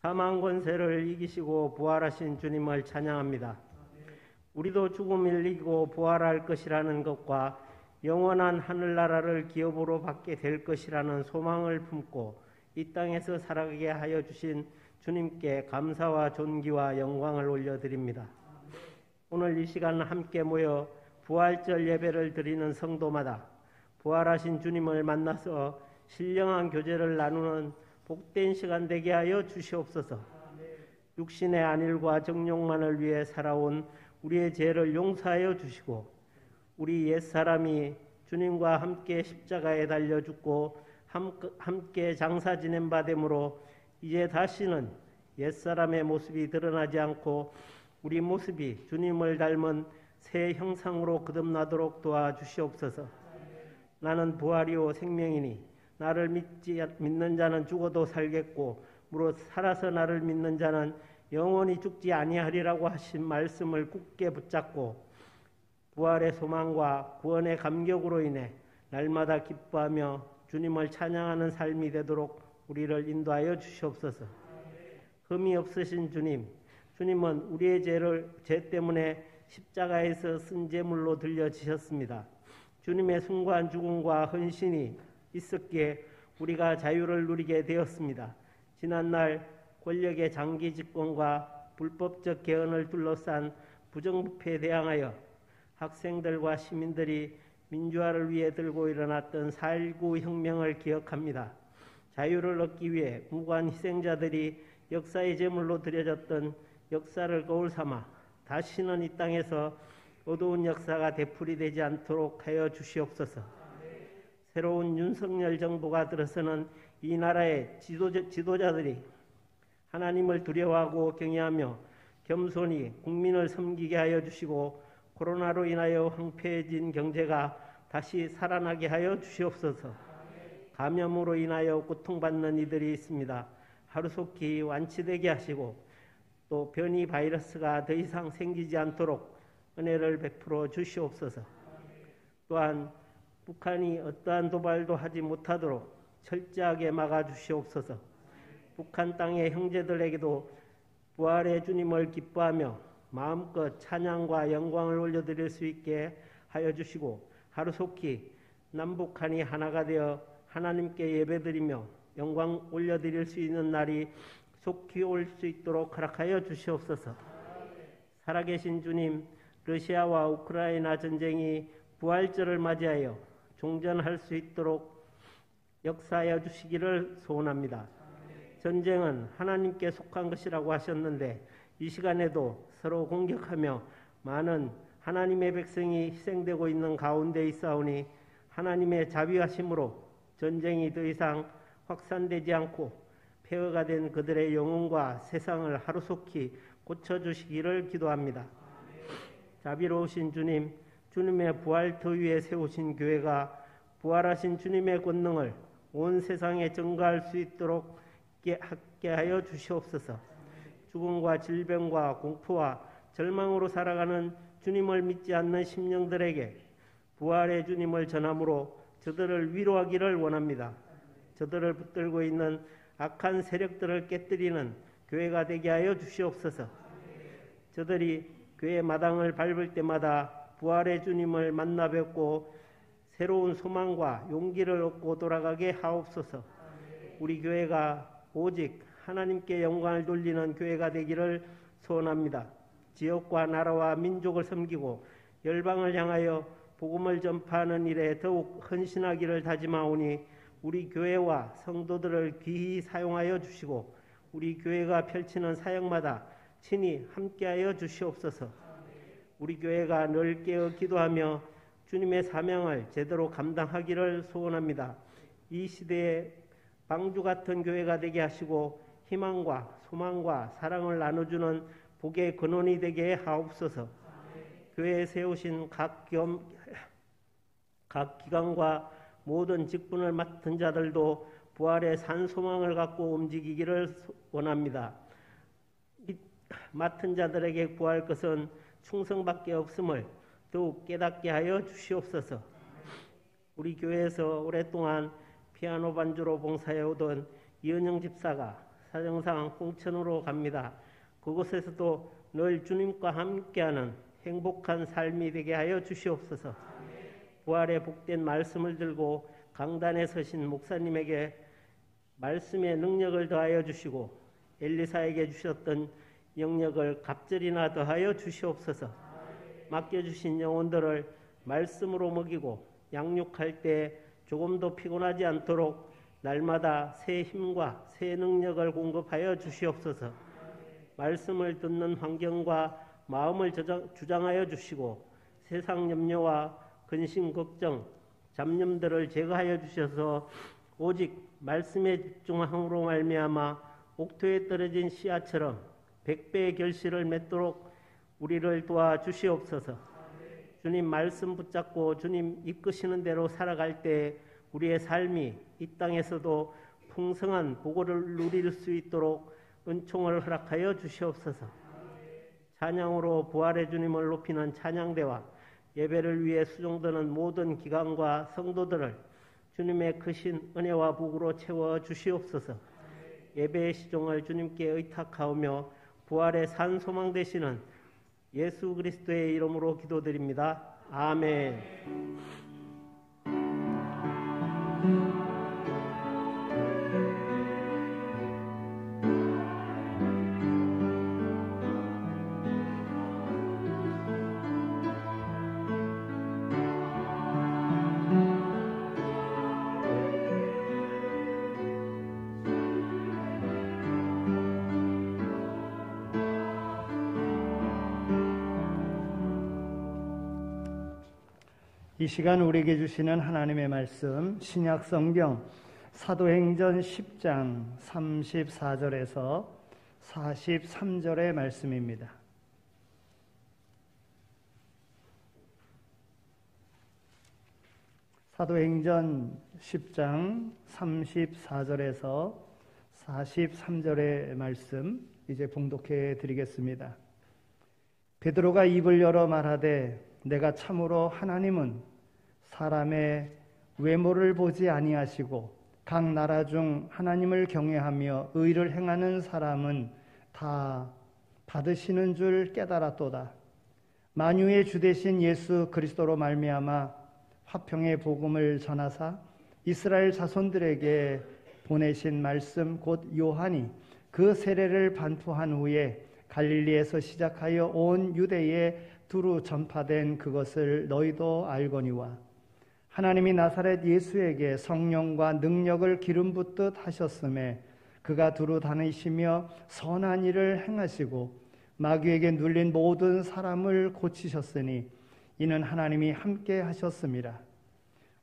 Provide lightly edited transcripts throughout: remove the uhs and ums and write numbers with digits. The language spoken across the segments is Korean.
사망 권세를 이기시고 부활하신 주님을 찬양합니다. 우리도 죽음을 이기고 부활할 것이라는 것과 영원한 하늘나라를 기업으로 받게 될 것이라는 소망을 품고 이 땅에서 살아가게 하여 주신 주님께 감사와 존귀와 영광을 올려드립니다. 오늘 이 시간 함께 모여 부활절 예배를 드리는 성도마다 부활하신 주님을 만나서 신령한 교제를 나누는 복된 시간 되게 하여 주시옵소서. 육신의 안일과 정욕만을 위해 살아온 우리의 죄를 용서하여 주시고 우리 옛사람이 주님과 함께 십자가에 달려 죽고 함께 장사 지낸 바 되므로 이제 다시는 옛사람의 모습이 드러나지 않고 우리 모습이 주님을 닮은 새 형상으로 거듭나도록 도와주시옵소서. 나는 부활이요 생명이니 나를 믿는 자는 죽어도 살겠고 무릇 살아서 나를 믿는 자는 영원히 죽지 아니하리라고 하신 말씀을 굳게 붙잡고 부활의 소망과 구원의 감격으로 인해 날마다 기뻐하며 주님을 찬양하는 삶이 되도록 우리를 인도하여 주시옵소서. 흠이 없으신 주님은 우리의 죄 때문에 십자가에서 쓴 제물로 들려지셨습니다. 주님의 숭고한 죽음과 헌신이 있었기에 우리가 자유를 누리게 되었습니다. 지난날 권력의 장기 집권과 불법적 개헌을 둘러싼 부정부패에 대항하여 학생들과 시민들이 민주화를 위해 들고 일어났던 4.19 혁명을 기억합니다. 자유를 얻기 위해 무고한 희생자들이 역사의 제물로 드려졌던 역사를 거울 삼아 다시는 이 땅에서 어두운 역사가 되풀이되지 않도록 하여 주시옵소서. 새로운 윤석열 정부가 들어서는 이 나라의 지도자들이 하나님을 두려워하고 경외하며 겸손히 국민을 섬기게 하여 주시고 코로나로 인하여 황폐해진 경제가 다시 살아나게 하여 주시옵소서. 감염으로 인하여 고통받는 이들이 있습니다. 하루속히 완치되게 하시고 또 변이 바이러스가 더 이상 생기지 않도록 은혜를 베풀어 주시옵소서. 또한 북한이 어떠한 도발도 하지 못하도록 철저하게 막아주시옵소서. 북한 땅의 형제들에게도 부활의 주님을 기뻐하며 마음껏 찬양과 영광을 올려드릴 수 있게 하여 주시고 하루속히 남북한이 하나가 되어 하나님께 예배드리며 영광 올려드릴 수 있는 날이 속히 올 수 있도록 허락하여 주시옵소서. 살아계신 주님, 러시아와 우크라이나 전쟁이 부활절을 맞이하여 종전할 수 있도록 역사하여 주시기를 소원합니다. 전쟁은 하나님께 속한 것이라고 하셨는데 이 시간에도 서로 공격하며 많은 하나님의 백성이 희생되고 있는 가운데 있사오니 하나님의 자비하심으로 전쟁이 더 이상 확산되지 않고 폐허가 된 그들의 영혼과 세상을 하루속히 고쳐주시기를 기도합니다. 자비로우신 주님, 주님의 부활터 위에 세우신 교회가 부활하신 주님의 권능을 온 세상에 전가할 수 있도록 함께 하여 주시옵소서. 죽음과 질병과 공포와 절망으로 살아가는 주님을 믿지 않는 심령들에게 부활의 주님을 전함으로 저들을 위로하기를 원합니다. 저들을 붙들고 있는 악한 세력들을 깨뜨리는 교회가 되게 하여 주시옵소서. 저들이 교회 마당을 밟을 때마다 부활의 주님을 만나 뵙고 새로운 소망과 용기를 얻고 돌아가게 하옵소서. 우리 교회가 오직 하나님께 영광을 돌리는 교회가 되기를 소원합니다. 지역과 나라와 민족을 섬기고 열방을 향하여 복음을 전파하는 일에 더욱 헌신하기를 다짐하오니 우리 교회와 성도들을 귀히 사용하여 주시고 우리 교회가 펼치는 사역마다 친히 함께하여 주시옵소서. 우리 교회가 늘 깨어 기도하며 주님의 사명을 제대로 감당하기를 소원합니다. 이 시대에 방주 같은 교회가 되게 하시고 희망과 소망과 사랑을 나눠주는 복의 근원이 되게 하옵소서. 교회에 세우신 각 기관과 모든 직분을 맡은 자들도 부활의 산 소망을 갖고 움직이기를 원합니다. 맡은 자들에게 구할 것은 충성밖에 없음을 더욱 깨닫게 하여 주시옵소서. 우리 교회에서 오랫동안 피아노 반주로 봉사해오던 이은영 집사가 사정상 홍천으로 갑니다. 그곳에서도 늘 주님과 함께하는 행복한 삶이 되게 하여 주시옵소서. 부활의 복된 말씀을 들고 강단에 서신 목사님에게 말씀의 능력을 더하여 주시고 엘리사에게 주셨던 영역을 갑절이나 더하여 주시옵소서. 맡겨주신 영혼들을 말씀으로 먹이고 양육할 때 조금도 피곤하지 않도록 날마다 새 힘과 새 능력을 공급하여 주시옵소서. 말씀을 듣는 환경과 마음을 주장하여 주시고 세상 염려와 근심 걱정 잡념들을 제거하여 주셔서 오직 말씀에 집중함으로 말미암아 옥토에 떨어진 씨앗처럼 100배의 결실을 맺도록 우리를 도와 주시옵소서. 주님 말씀 붙잡고 주님 이끄시는 대로 살아갈 때 우리의 삶이 이 땅에서도 풍성한 보고를 누릴 수 있도록 은총을 허락하여 주시옵소서. 찬양으로 부활의 주님을 높이는 찬양대와 예배를 위해 수종드는 모든 기관과 성도들을 주님의 크신 은혜와 복으로 채워 주시옵소서. 예배의 시종을 주님께 의탁하오며 부활의 산 소망 되시는 예수 그리스도의 이름으로 기도드립니다. 아멘. 이 시간 우리에게 주시는 하나님의 말씀 신약 성경 사도행전 10장 34절에서 43절의 말씀입니다. 사도행전 10장 34절에서 43절의 말씀 이제 봉독해 드리겠습니다. 베드로가 입을 열어 말하되 내가 참으로 하나님은 사람의 외모를 보지 아니하시고 각 나라 중 하나님을 경외하며 의를 행하는 사람은 다 받으시는 줄 깨달았도다. 만유의 주 되신 예수 그리스도로 말미암아 화평의 복음을 전하사 이스라엘 자손들에게 보내신 말씀 곧 요한이 그 세례를 반포한 후에 갈릴리에서 시작하여 온 유대에 두루 전파된 그것을 너희도 알거니와 하나님이 나사렛 예수에게 성령과 능력을 기름 붓듯 하셨음에 그가 두루 다니시며 선한 일을 행하시고 마귀에게 눌린 모든 사람을 고치셨으니 이는 하나님이 함께 하셨음이라.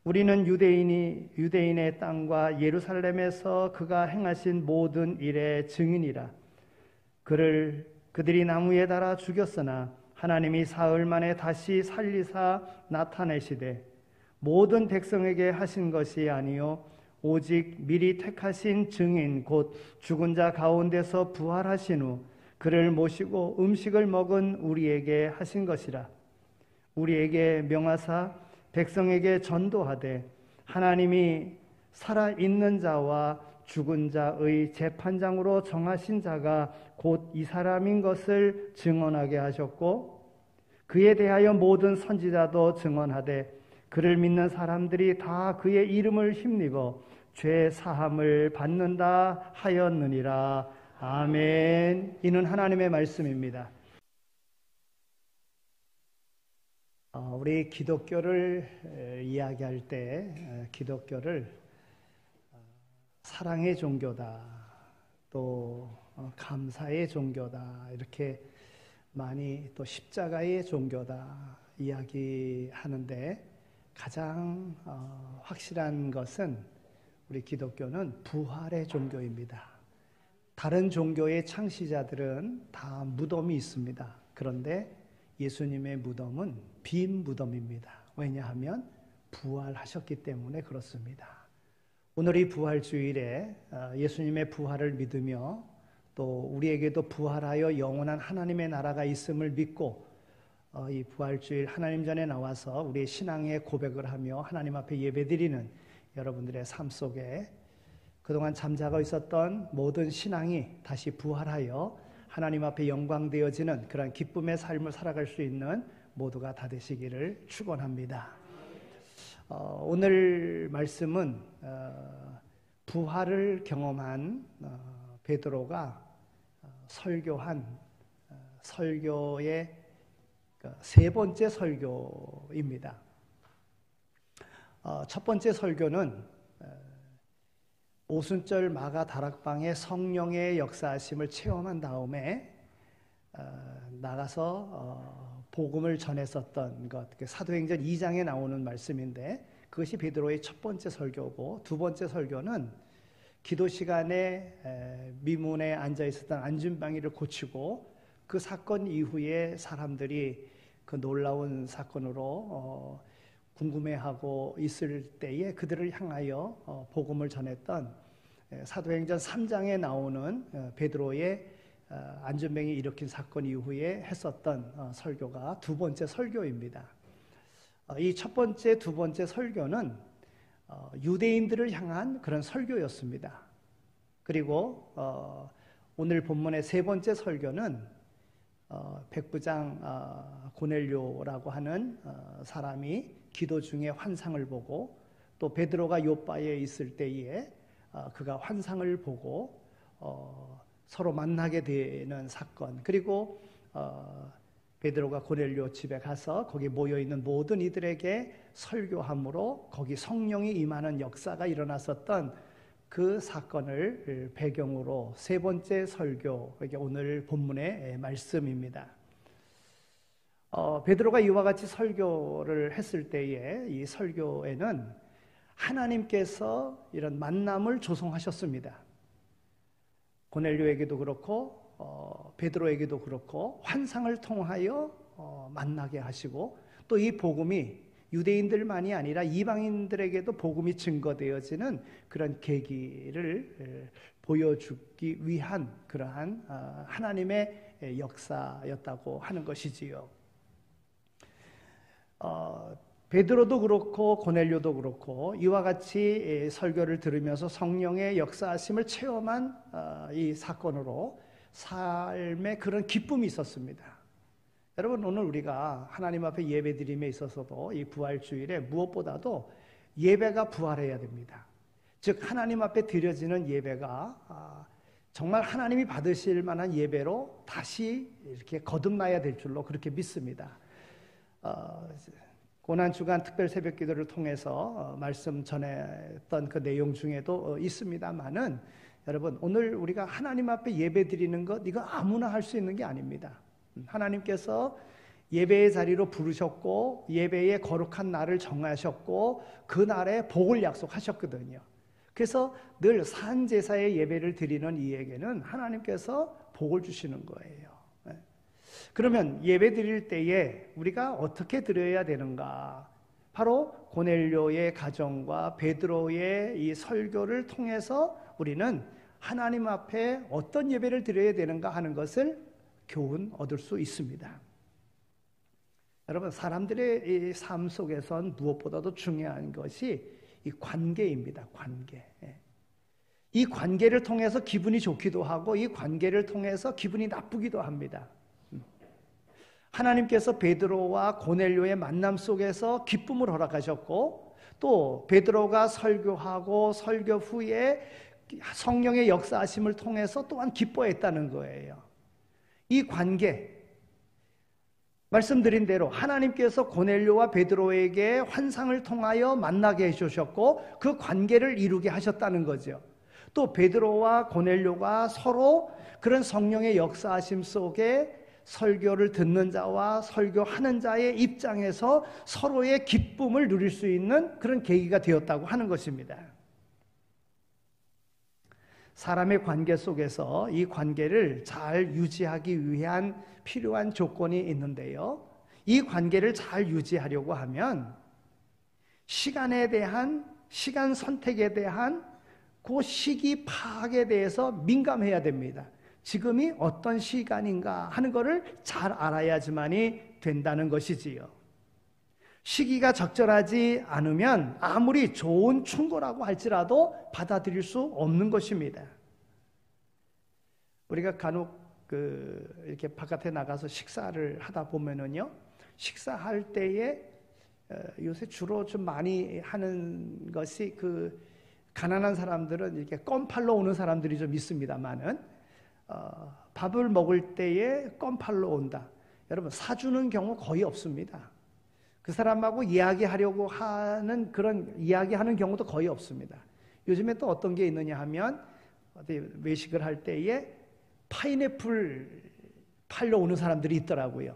우리는 유대인의 땅과 예루살렘에서 그가 행하신 모든 일의 증인이라. 그들이 나무에 달아 죽였으나 하나님이 사흘 만에 다시 살리사 나타내시되 모든 백성에게 하신 것이 아니요 오직 미리 택하신 증인 곧 죽은 자 가운데서 부활하신 후 그를 모시고 음식을 먹은 우리에게 하신 것이라. 우리에게 명하사 백성에게 전도하되 하나님이 살아있는 자와 죽은 자의 재판장으로 정하신 자가 곧 이 사람인 것을 증언하게 하셨고 그에 대하여 모든 선지자도 증언하되 그를 믿는 사람들이 다 그의 이름을 힘입어 죄 사함을 받는다 하였느니라. 아멘. 이는 하나님의 말씀입니다. 우리 기독교를 이야기할 때 기독교를 사랑의 종교다, 또 감사의 종교다, 이렇게 많이 또 십자가의 종교다 이야기하는데 가장 확실한 것은 우리 기독교는 부활의 종교입니다. 다른 종교의 창시자들은 다 무덤이 있습니다. 그런데 예수님의 무덤은 빈 무덤입니다. 왜냐하면 부활하셨기 때문에 그렇습니다. 오늘 이 부활주일에 예수님의 부활을 믿으며 또 우리에게도 부활하여 영원한 하나님의 나라가 있음을 믿고 이 부활주일 하나님 전에 나와서 우리의 신앙의 고백을 하며 하나님 앞에 예배드리는 여러분들의 삶 속에 그동안 잠자고 있었던 모든 신앙이 다시 부활하여 하나님 앞에 영광되어지는 그런 기쁨의 삶을 살아갈 수 있는 모두가 다 되시기를 축원합니다. 오늘 말씀은 부활을 경험한 베드로가 설교한 설교의 세 번째 설교입니다. 첫 번째 설교는 오순절 마가 다락방의 성령의 역사하심을 체험한 다음에 나가서 복음을 전했었던 것, 사도행전 2장에 나오는 말씀인데 그것이 베드로의 첫 번째 설교고, 두 번째 설교는 기도 시간에 미문에 앉아 있었던 안준방이를 고치고 그 사건 이후에 사람들이 그 놀라운 사건으로 궁금해하고 있을 때에 그들을 향하여 복음을 전했던 사도행전 3장에 나오는 베드로의 안전병이 일으킨 사건 이후에 했었던 설교가 두 번째 설교입니다. 이 첫 번째, 두 번째 설교는 유대인들을 향한 그런 설교였습니다. 그리고 오늘 본문의 세 번째 설교는 백부장 고넬료라고 하는 사람이 기도 중에 환상을 보고, 또 베드로가 요바에 있을 때에 그가 환상을 보고 서로 만나게 되는 사건, 그리고 베드로가 고넬료 집에 가서 거기 모여있는 모든 이들에게 설교함으로 거기 성령이 임하는 역사가 일어났었던 그 사건을 배경으로 세 번째 설교, 이게 오늘 본문의 말씀입니다. 베드로가 이와 같이 설교를 했을 때에 이 설교에는 하나님께서 이런 만남을 조성하셨습니다. 고넬료에게도 그렇고 베드로에게도 그렇고 환상을 통하여 만나게 하시고, 또 이 복음이 유대인들만이 아니라 이방인들에게도 복음이 증거되어지는 그런 계기를 보여주기 위한 그러한 하나님의 역사였다고 하는 것이지요. 베드로도 그렇고 고넬료도 그렇고 이와 같이 설교를 들으면서 성령의 역사하심을 체험한 이 사건으로 삶에 그런 기쁨이 있었습니다. 여러분, 오늘 우리가 하나님 앞에 예배드림에 있어서도 이 부활주일에 무엇보다도 예배가 부활해야 됩니다. 즉 하나님 앞에 드려지는 예배가 정말 하나님이 받으실 만한 예배로 다시 이렇게 거듭나야 될 줄로 그렇게 믿습니다. 고난주간 특별 새벽 기도를 통해서 말씀 전했던 그 내용 중에도 있습니다만은, 여러분, 오늘 우리가 하나님 앞에 예배 드리는 것, 이거 아무나 할 수 있는 게 아닙니다. 하나님께서 예배의 자리로 부르셨고 예배의 거룩한 날을 정하셨고 그 날에 복을 약속하셨거든요. 그래서 늘 산제사의 예배를 드리는 이에게는 하나님께서 복을 주시는 거예요. 그러면 예배 드릴 때에 우리가 어떻게 드려야 되는가? 바로 고넬료의 가정과 베드로의 이 설교를 통해서 우리는 하나님 앞에 어떤 예배를 드려야 되는가 하는 것을 교훈 얻을 수 있습니다. 여러분, 사람들의 이 삶 속에선 무엇보다도 중요한 것이 이 관계입니다. 관계. 이 관계를 통해서 기분이 좋기도 하고 이 관계를 통해서 기분이 나쁘기도 합니다. 하나님께서 베드로와 고넬료의 만남 속에서 기쁨을 허락하셨고, 또 베드로가 설교하고 설교 후에 성령의 역사하심을 통해서 또한 기뻐했다는 거예요. 이 관계, 말씀드린 대로 하나님께서 고넬료와 베드로에게 환상을 통하여 만나게 해주셨고 그 관계를 이루게 하셨다는 거죠. 또 베드로와 고넬료가 서로 그런 성령의 역사하심 속에 설교를 듣는 자와 설교하는 자의 입장에서 서로의 기쁨을 누릴 수 있는 그런 계기가 되었다고 하는 것입니다. 사람의 관계 속에서 이 관계를 잘 유지하기 위한 필요한 조건이 있는데요, 이 관계를 잘 유지하려고 하면 시간에 대한, 시간 선택에 대한 그 시기 파악에 대해서 민감해야 됩니다. 지금이 어떤 시간인가 하는 것을 잘 알아야지만이 된다는 것이지요. 시기가 적절하지 않으면 아무리 좋은 충고라고 할지라도 받아들일 수 없는 것입니다. 우리가 간혹 이렇게 바깥에 나가서 식사를 하다 보면은요, 식사할 때에 요새 주로 좀 많이 하는 것이 가난한 사람들은 이렇게 껌팔러 오는 사람들이 좀 있습니다만은 밥을 먹을 때에 껌팔러 온다. 여러분, 사주는 경우 거의 없습니다. 그 사람하고 이야기하려고 하는 그런 이야기하는 경우도 거의 없습니다. 요즘에 또 어떤 게 있느냐 하면 어디 외식을 할 때에 파인애플 팔러 오는 사람들이 있더라고요.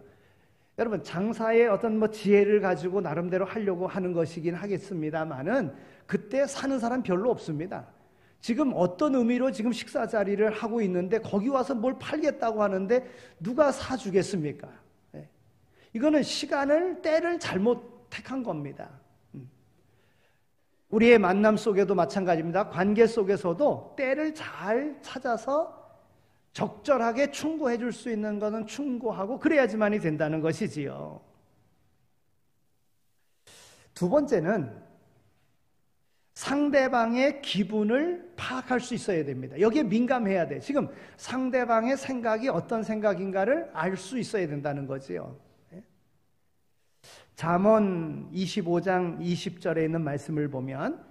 여러분, 장사의 어떤 지혜를 가지고 나름대로 하려고 하는 것이긴 하겠습니다만은 그때 사는 사람 별로 없습니다. 지금 어떤 의미로 지금 식사 자리를 하고 있는데 거기 와서 뭘 팔겠다고 하는데 누가 사주겠습니까? 이거는 때를 잘못 택한 겁니다. 우리의 만남 속에도 마찬가지입니다. 관계 속에서도 때를 잘 찾아서 적절하게 충고해 줄 수 있는 것은 충고하고 그래야지만이 된다는 것이지요. 두 번째는 상대방의 기분을 파악할 수 있어야 됩니다. 여기에 민감해야 돼. 지금 상대방의 생각이 어떤 생각인가를 알 수 있어야 된다는 거지요. 잠언 25장 20절에 있는 말씀을 보면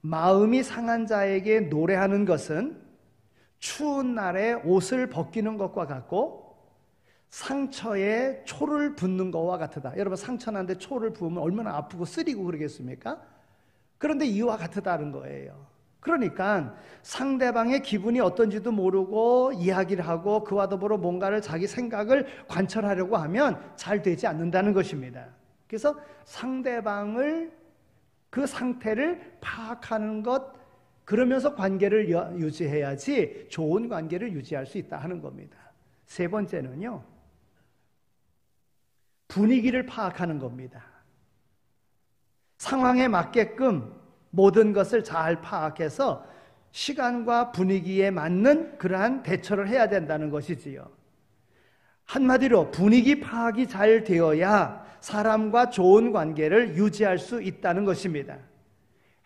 마음이 상한 자에게 노래하는 것은 추운 날에 옷을 벗기는 것과 같고 상처에 초를 붓는 것과 같으다. 여러분, 상처 난데 초를 부으면 얼마나 아프고 쓰리고 그러겠습니까? 그런데 이와 같다는 거예요. 그러니까 상대방의 기분이 어떤지도 모르고 이야기를 하고 그와 더불어 뭔가를 자기 생각을 관철하려고 하면 잘 되지 않는다는 것입니다. 그래서 상대방을 그 상태를 파악하는 것, 그러면서 관계를 유지해야지 좋은 관계를 유지할 수 있다 하는 겁니다. 세 번째는요, 분위기를 파악하는 겁니다. 상황에 맞게끔 모든 것을 잘 파악해서 시간과 분위기에 맞는 그러한 대처를 해야 된다는 것이지요. 한마디로 분위기 파악이 잘 되어야 사람과 좋은 관계를 유지할 수 있다는 것입니다.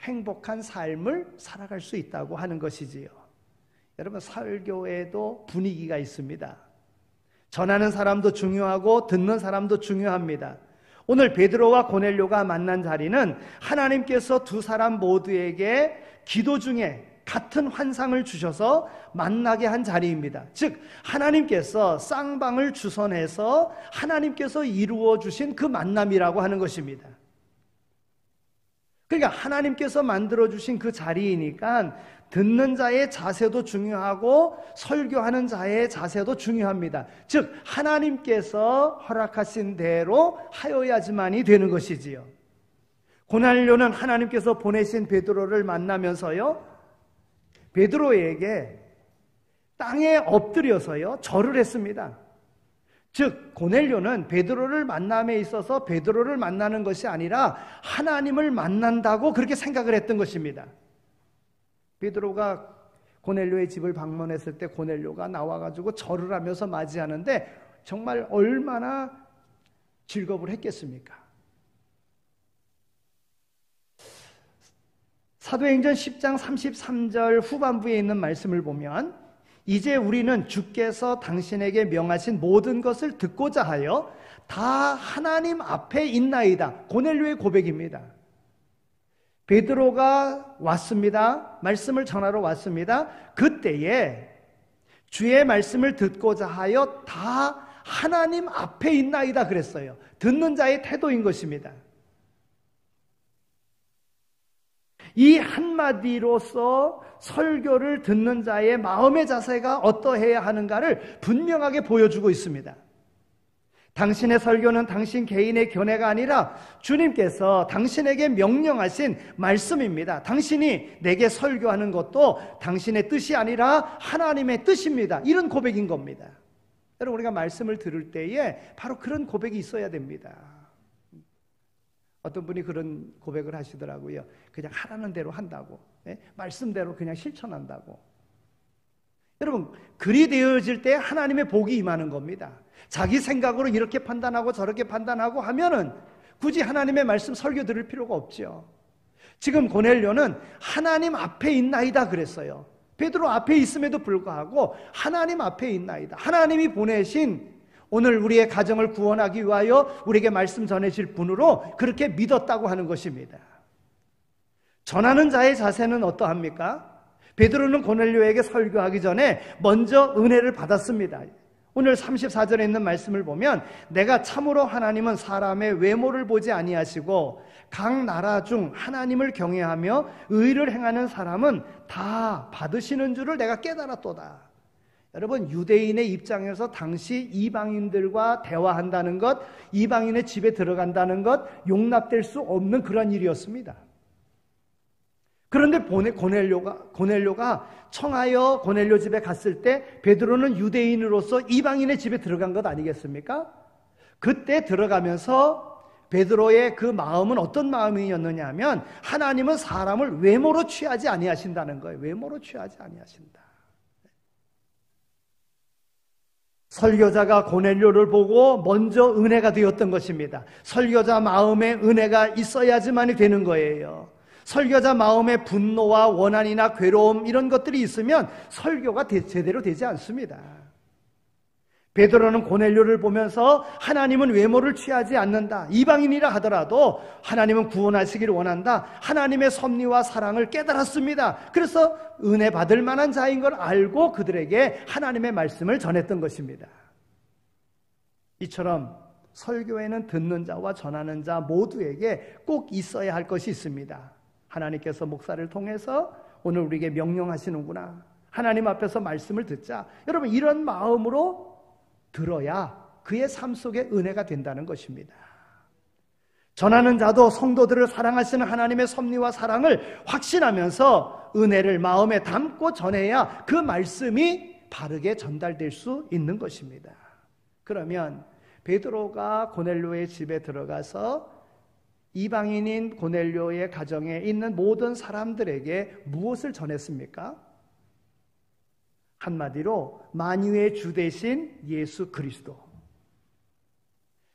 행복한 삶을 살아갈 수 있다고 하는 것이지요. 여러분, 설교에도 분위기가 있습니다. 전하는 사람도 중요하고 듣는 사람도 중요합니다. 오늘 베드로와 고넬료가 만난 자리는 하나님께서 두 사람 모두에게 기도 중에 같은 환상을 주셔서 만나게 한 자리입니다. 즉 하나님께서 쌍방을 주선해서 하나님께서 이루어 주신 그 만남이라고 하는 것입니다. 그러니까 하나님께서 만들어 주신 그 자리이니까 듣는 자의 자세도 중요하고 설교하는 자의 자세도 중요합니다. 즉 하나님께서 허락하신 대로 하여야지만이 되는 것이지요. 고넬료는 하나님께서 보내신 베드로를 만나면서요, 베드로에게 땅에 엎드려서요 절을 했습니다. 즉 고넬료는 베드로를 만남에 있어서 베드로를 만나는 것이 아니라 하나님을 만난다고 그렇게 생각을 했던 것입니다. 베드로가 고넬료의 집을 방문했을 때 고넬료가 나와가지고 절을 하면서 맞이하는데 정말 얼마나 즐거움을 했겠습니까? 사도행전 10장 33절 후반부에 있는 말씀을 보면 이제 우리는 주께서 당신에게 명하신 모든 것을 듣고자 하여 다 하나님 앞에 있나이다. 고넬료의 고백입니다. 베드로가 왔습니다. 말씀을 전하러 왔습니다. 그때에 주의 말씀을 듣고자 하여 다 하나님 앞에 있나이다 그랬어요. 듣는 자의 태도인 것입니다. 이 한마디로서 설교를 듣는 자의 마음의 자세가 어떠해야 하는가를 분명하게 보여주고 있습니다. 당신의 설교는 당신 개인의 견해가 아니라 주님께서 당신에게 명령하신 말씀입니다. 당신이 내게 설교하는 것도 당신의 뜻이 아니라 하나님의 뜻입니다. 이런 고백인 겁니다. 여러분, 우리가 말씀을 들을 때에 바로 그런 고백이 있어야 됩니다. 어떤 분이 그런 고백을 하시더라고요. 그냥 하라는 대로 한다고, 말씀대로 그냥 실천한다고. 여러분, 그리 되어질 때 하나님의 복이 임하는 겁니다. 자기 생각으로 이렇게 판단하고 저렇게 판단하고 하면은 굳이 하나님의 말씀 설교 들을 필요가 없죠. 지금 고넬료는 하나님 앞에 있나이다 그랬어요. 베드로 앞에 있음에도 불구하고 하나님 앞에 있나이다. 하나님이 보내신 오늘 우리의 가정을 구원하기 위하여 우리에게 말씀 전해질 분으로 그렇게 믿었다고 하는 것입니다. 전하는 자의 자세는 어떠합니까? 베드로는 고넬료에게 설교하기 전에 먼저 은혜를 받았습니다. 오늘 34절에 있는 말씀을 보면 내가 참으로 하나님은 사람의 외모를 보지 아니하시고 각 나라 중 하나님을 경외하며 의를 행하는 사람은 다 받으시는 줄을 내가 깨달았도다. 여러분, 유대인의 입장에서 당시 이방인들과 대화한다는 것, 이방인의 집에 들어간다는 것 용납될 수 없는 그런 일이었습니다. 그런데 고넬료가 청하여 고넬료 집에 갔을 때 베드로는 유대인으로서 이방인의 집에 들어간 것 아니겠습니까? 그때 들어가면서 베드로의 그 마음은 어떤 마음이었느냐 하면 하나님은 사람을 외모로 취하지 아니하신다는 거예요. 외모로 취하지 아니하신다. 설교자가 고넬료를 보고 먼저 은혜가 되었던 것입니다. 설교자 마음에 은혜가 있어야지만이 되는 거예요. 설교자 마음에 분노와 원한이나 괴로움 이런 것들이 있으면 설교가 제대로 되지 않습니다. 베드로는 고넬료를 보면서 하나님은 외모를 취하지 않는다. 이방인이라 하더라도 하나님은 구원하시기를 원한다. 하나님의 섭리와 사랑을 깨달았습니다. 그래서 은혜 받을 만한 자인 걸 알고 그들에게 하나님의 말씀을 전했던 것입니다. 이처럼 설교에는 듣는 자와 전하는 자 모두에게 꼭 있어야 할 것이 있습니다. 하나님께서 목사를 통해서 오늘 우리에게 명령하시는구나. 하나님 앞에서 말씀을 듣자. 여러분, 이런 마음으로 들어야 그의 삶 속에 은혜가 된다는 것입니다. 전하는 자도 성도들을 사랑하시는 하나님의 섭리와 사랑을 확신하면서 은혜를 마음에 담고 전해야 그 말씀이 바르게 전달될 수 있는 것입니다. 그러면 베드로가 고넬료의 집에 들어가서 이방인인 고넬료의 가정에 있는 모든 사람들에게 무엇을 전했습니까? 한마디로 만유의 주 되신 예수 그리스도,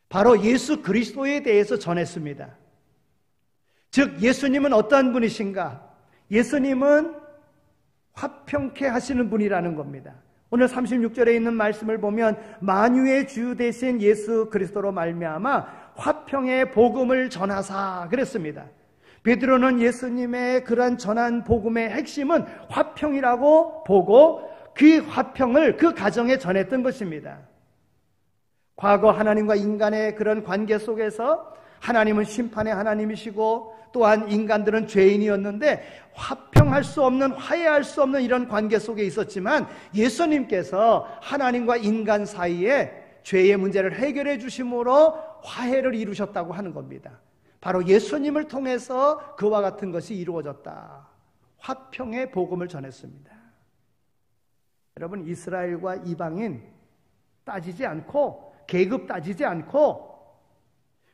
바로 예수 그리스도에 대해서 전했습니다. 즉 예수님은 어떠한 분이신가? 예수님은 화평케 하시는 분이라는 겁니다. 오늘 36절에 있는 말씀을 보면 만유의 주 되신 예수 그리스도로 말미암아 화평의 복음을 전하사 그랬습니다. 베드로는 예수님의 그러한 전한 복음의 핵심은 화평이라고 보고 그 화평을 그 가정에 전했던 것입니다. 과거 하나님과 인간의 그런 관계 속에서 하나님은 심판의 하나님이시고 또한 인간들은 죄인이었는데 화평할 수 없는, 화해할 수 없는 이런 관계 속에 있었지만 예수님께서 하나님과 인간 사이에 죄의 문제를 해결해 주심으로 화해를 이루셨다고 하는 겁니다. 바로 예수님을 통해서 그와 같은 것이 이루어졌다. 화평의 복음을 전했습니다. 여러분, 이스라엘과 이방인 따지지 않고, 계급 따지지 않고,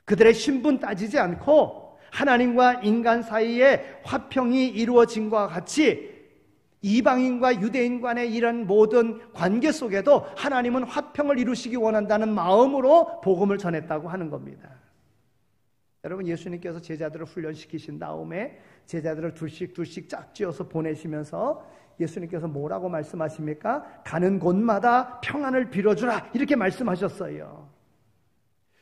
그들의 신분 따지지 않고 하나님과 인간 사이에 화평이 이루어진 것과 같이 이방인과 유대인 간의 이런 모든 관계 속에도 하나님은 화평을 이루시기 원한다는 마음으로 복음을 전했다고 하는 겁니다. 여러분, 예수님께서 제자들을 훈련시키신 다음에 제자들을 둘씩 짝지어서 보내시면서 예수님께서 뭐라고 말씀하십니까? 가는 곳마다 평안을 빌어주라, 이렇게 말씀하셨어요.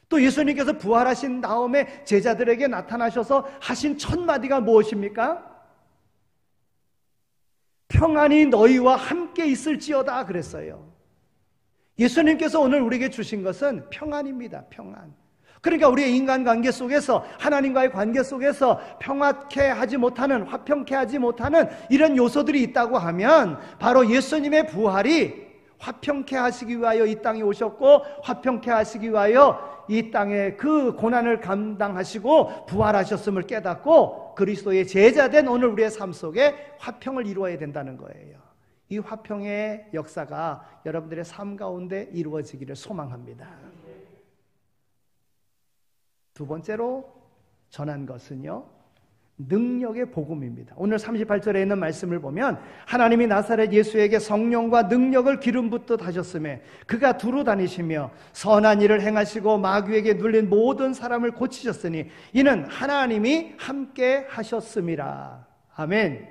또 예수님께서 부활하신 다음에 제자들에게 나타나셔서 하신 첫 마디가 무엇입니까? 평안이 너희와 함께 있을지어다 그랬어요. 예수님께서 오늘 우리에게 주신 것은 평안입니다. 평안. 그러니까 우리의 인간관계 속에서, 하나님과의 관계 속에서 평화케 하지 못하는, 화평케 하지 못하는 이런 요소들이 있다고 하면 바로 예수님의 부활이 화평케 하시기 위하여 이 땅에 오셨고 화평케 하시기 위하여 이 땅에 그 고난을 감당하시고 부활하셨음을 깨닫고 그리스도의 제자된 오늘 우리의 삶 속에 화평을 이루어야 된다는 거예요. 이 화평의 역사가 여러분들의 삶 가운데 이루어지기를 소망합니다. 두 번째로 전한 것은요, 능력의 복음입니다. 오늘 38절에 있는 말씀을 보면 하나님이 나사렛 예수에게 성령과 능력을 기름 붓듯 하셨음에 그가 두루 다니시며 선한 일을 행하시고 마귀에게 눌린 모든 사람을 고치셨으니 이는 하나님이 함께 하셨음이라. 아멘.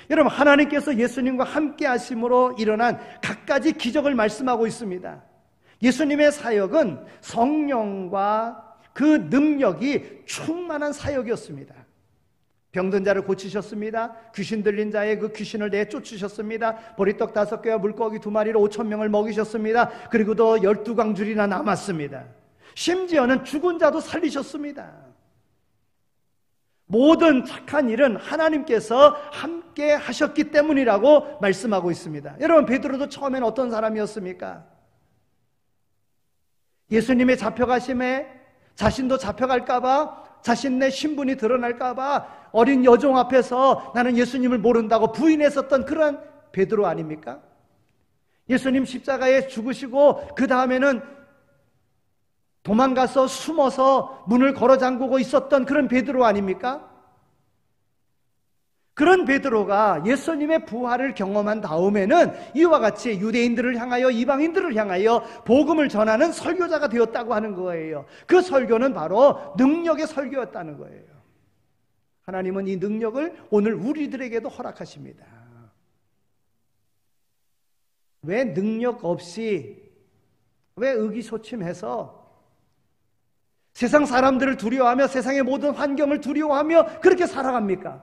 여러분, 하나님께서 예수님과 함께 하심으로 일어난 갖가지 기적을 말씀하고 있습니다. 예수님의 사역은 성령과 그 능력이 충만한 사역이었습니다. 병든 자를 고치셨습니다. 귀신 들린 자의 그 귀신을 내쫓으셨습니다. 보리떡 5개와 물고기 2마리로 5,000명을 먹이셨습니다. 그리고도 12광줄이나 남았습니다. 심지어는 죽은 자도 살리셨습니다. 모든 착한 일은 하나님께서 함께 하셨기 때문이라고 말씀하고 있습니다. 여러분, 베드로도 처음엔 어떤 사람이었습니까? 예수님의 잡혀가심에 자신도 잡혀갈까봐, 자신의 신분이 드러날까봐 어린 여종 앞에서 나는 예수님을 모른다고 부인했었던 그런 베드로 아닙니까? 예수님 십자가에 죽으시고 그 다음에는 도망가서 숨어서 문을 걸어 잠그고 있었던 그런 베드로 아닙니까? 그런 베드로가 예수님의 부활을 경험한 다음에는 이와 같이 유대인들을 향하여 이방인들을 향하여 복음을 전하는 설교자가 되었다고 하는 거예요. 그 설교는 바로 능력의 설교였다는 거예요. 하나님은 이 능력을 오늘 우리들에게도 허락하십니다. 왜 능력 없이, 왜 의기소침해서 세상 사람들을 두려워하며 세상의 모든 환경을 두려워하며 그렇게 살아갑니까?